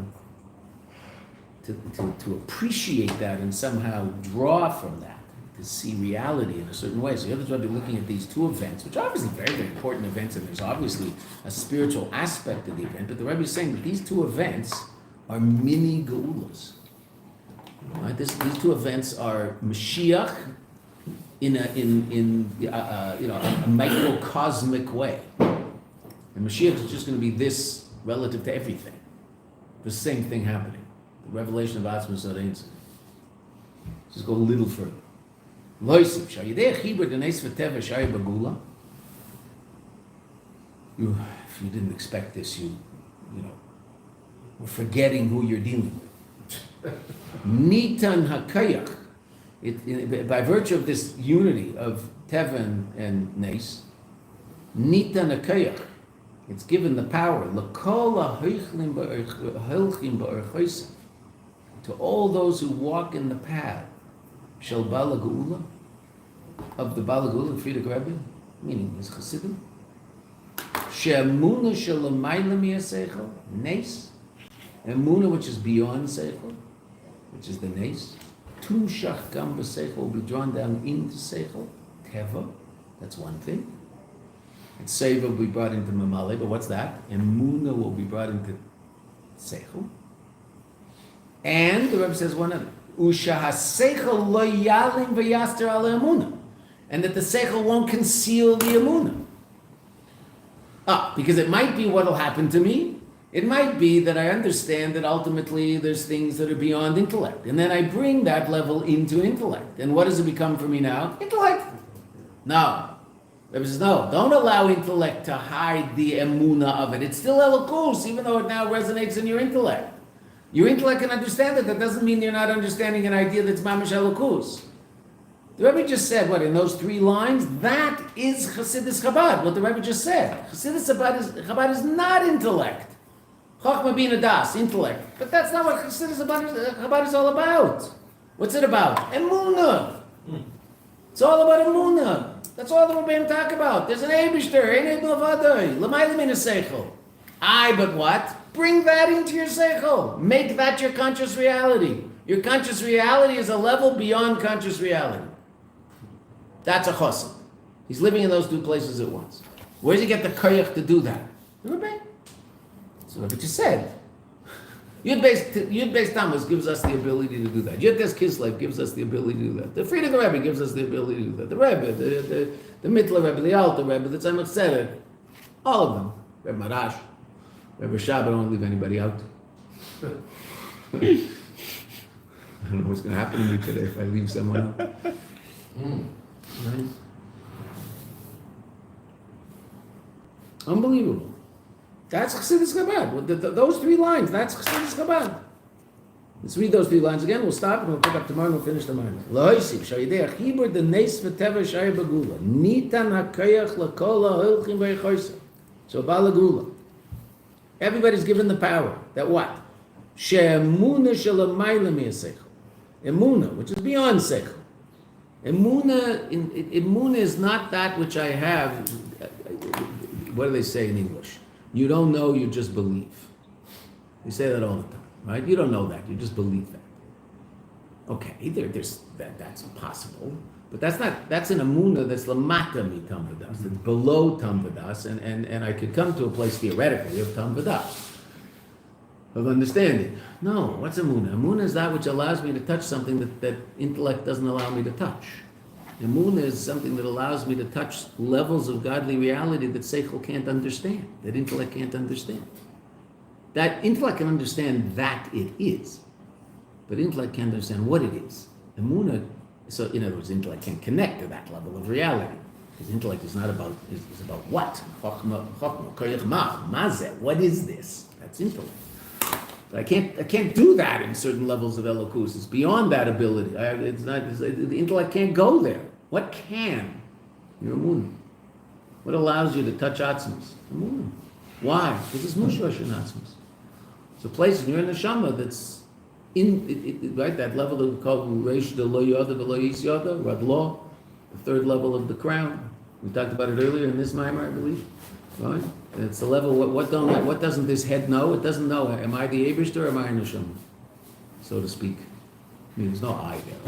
appreciate that and somehow draw from that to see reality in a certain way. So the other Rebbe looking at these two events, which are obviously very, very important events, and there's obviously a spiritual aspect of the event. But the Rebbe is saying that these two events are mini geulas. Right? These two events are Mashiach in a microcosmic way, and Mashiach is just going to be this relative to everything. The same thing happening. The revelation of Atzmas Arein. Just go a little further. Loisiv shayidei chibur deneis v'teva shayi bagula. If you didn't expect this, you we're forgetting who you're dealing with. Nitan hakayach, by virtue of this unity of Teva and Nes, Nitan hakayach, it's given the power to all those who walk in the path shel bala geula, of the bala geula, Friedrich Rebbe, meaning his Chassidim, she'emuna shelamayla miyaseichel, Nes, emuna which is beyond seichel, which is the Nes. Tum shach gam b'seichel will be drawn down into seichel. Teva, that's one thing. And Seva will be brought into Mamale, but what's that? Emuna will be brought into seichel. And the Rebbe says one other. Usha ha-seichel lo yalim v'yaster ala emuna. And that the seichel won't conceal the emuna. Because it might be what will happen to me. It might be that I understand that ultimately there's things that are beyond intellect. And then I bring that level into intellect. And what does it become for me now? Intellect. No. Rebbe says, no, don't allow intellect to hide the emuna of it. It's still elokus, even though it now resonates in your intellect. Your intellect can understand it. That doesn't mean you're not understanding an idea that's mamash elokus. The Rebbe just said, what, in those 3 lines? That is Chassidus Chabad, what the Rebbe just said. Chassidus Chabad is not intellect. Chochmah Bina Das, intellect. But that's not what Chassidus Chabad is all about. What's it about? Emunah. It's all about Emunah. That's all the Rebbeim talk about. There's an Eibishter, Ein Eid Novadoi, L'mayla Min HaSeichel. But what? Bring that into your Seichel. Make that your conscious reality. Your conscious reality is a level beyond conscious reality. That's a chassid. He's living in those 2 places at once. Where does he get the koyach to do that? The Rebbeim. So what you said. Yud Beis Tammuz gives us the ability to do that. Yud Tes Kislev gives us the ability to do that. The Friedrich Rebbe gives us the ability to do that. The Rebbe, the Mittler Rebbe, the Alter Rebbe, the Tzemach Tzedek, all of them. Rebbe Marash, Rebbe Shabbat, don't leave anybody out. I don't know what's going to happen to me today if I leave someone out. Right? Unbelievable. That's Chassidus Chabad. Those 3 lines, that's Chassidus Chabad. Let's read those 3 lines again. We'll stop and we'll pick up tomorrow and we'll finish tomorrow. Lo'isiv, shayidei achibur the nes v'teva shaya bagula. Nitan ha'koyach l'kol ha'hilchim v'yichoysa. So bala gula. Everybody's given the power. That what? She'emuna shelamayla miyaseichel. Emuna, which is beyond seichel. Emuna is not that which I have. What do they say in English? You don't know, you just believe. We say that all the time, right? You don't know that, you just believe that. Okay, there's that's possible, but that's an amuna that's lamata mi tam v'das, that's below tam v'das, and I could come to a place theoretically of tam v'das. of understanding. No, what's Emunah? Emunah is that which allows me to touch something that intellect doesn't allow me to touch. Emunah is something that allows me to touch levels of godly reality that Seichel can't understand, that intellect can't understand. That intellect can understand that it is, but intellect can't understand what it is. Emunah, so in other words, intellect can't connect to that level of reality. Because intellect is not about, is about what? What is this? That's intellect. But I can't do that in certain levels of elokus. It's beyond that ability. The intellect can't go there. What can? Your emunah. What allows you to touch atzmos? Emunah. Why? Because it's mushash in atzmos. It's a place in your neshama that's right, that level that we call reish de lo yada v'lo yis yada, rad law, the third level of the crown. We talked about it earlier in this Maimar, I believe. Right? It's the level, what doesn't this head know? It doesn't know, am I the Eibishter or am I a neshama? So to speak. I mean, there's no I there,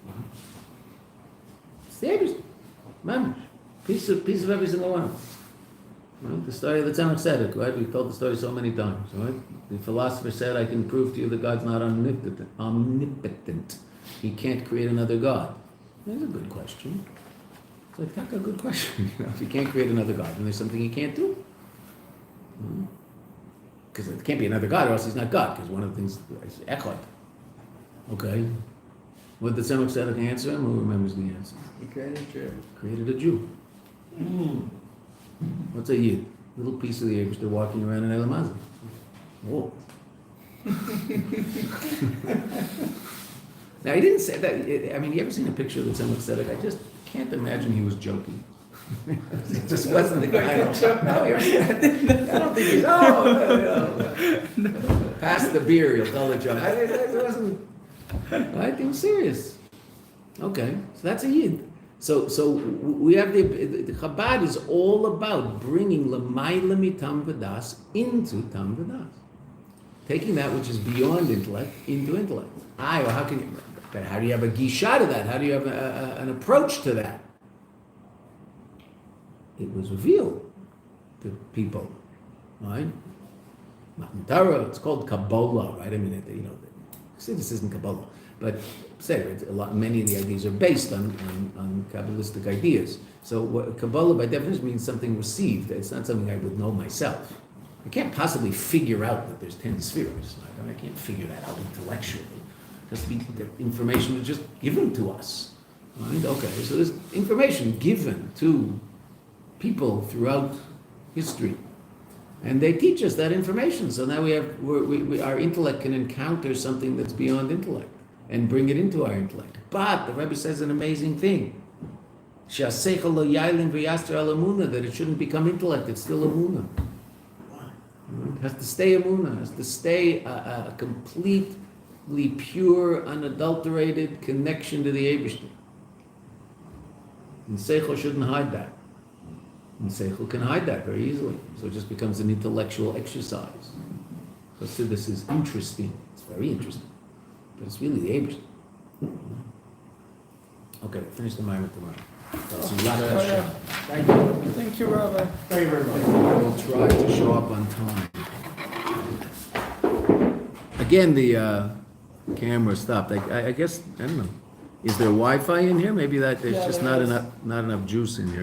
right? It's the Eibishter. Remember, piece of every single one of them. Right? The story of the Tzemach Tzedek, right? We've told the story so many times, right? The philosopher said, I can prove to you that God's not omnipotent. He can't create another God. That's a good question. It's like, that's a good question. If he can't create another God, then there's something he can't do. Because it can't be another God, or else he's not God, because one of the things is echad. Okay. What did the Tzemach Tzedek answer him? Who remembers the answer? He created a Jew. Created a Jew. What's a Yid? Little piece of the Eibishter walking around in Elamazah. Whoa. Now, he didn't say that. I mean, you ever seen a picture of the Tzemach Tzedek? I just can't imagine he was joking. It just wasn't the guy. No, I don't think he's, no. Pass the beer, you'll tell the joke. It wasn't, I think was serious. Okay, so that's a Yid. So we have the Chabad is all about bringing L'mayla mitam v'das into tam v'das. Taking that which is beyond intellect into intellect. Well, how do you have a gisha to that? How do you have an approach to that? It was revealed to people, right? Not in Torah, it's called Kabbalah, right? I mean, this isn't Kabbalah, but many of the ideas are based on Kabbalistic ideas. So Kabbalah, by definition, means something received. It's not something I would know myself. I can't possibly figure out that there's 10 spheres. I can't figure that out intellectually. The information was just given to us. Right? Okay, so there's information given to people throughout history. And they teach us that information. So now our intellect can encounter something that's beyond intellect and bring it into our intellect. But the Rebbe says an amazing thing. That it shouldn't become intellect, it's still emunah. It has to stay emunah, it has to stay a completely pure, unadulterated connection to the Eibishter. And Seichel shouldn't hide that. And Seichel can hide that very easily. So it just becomes an intellectual exercise. So this is interesting. It's very interesting. But it's really the Eibishter. Okay, finish the Mayanot tomorrow. Thank you. Thank you, Rabbi. Thank you very much. I will try to show up on time. Again, the camera stopped. I guess, I don't know. Is there Wi-Fi in here? Maybe there's just not enough juice in here.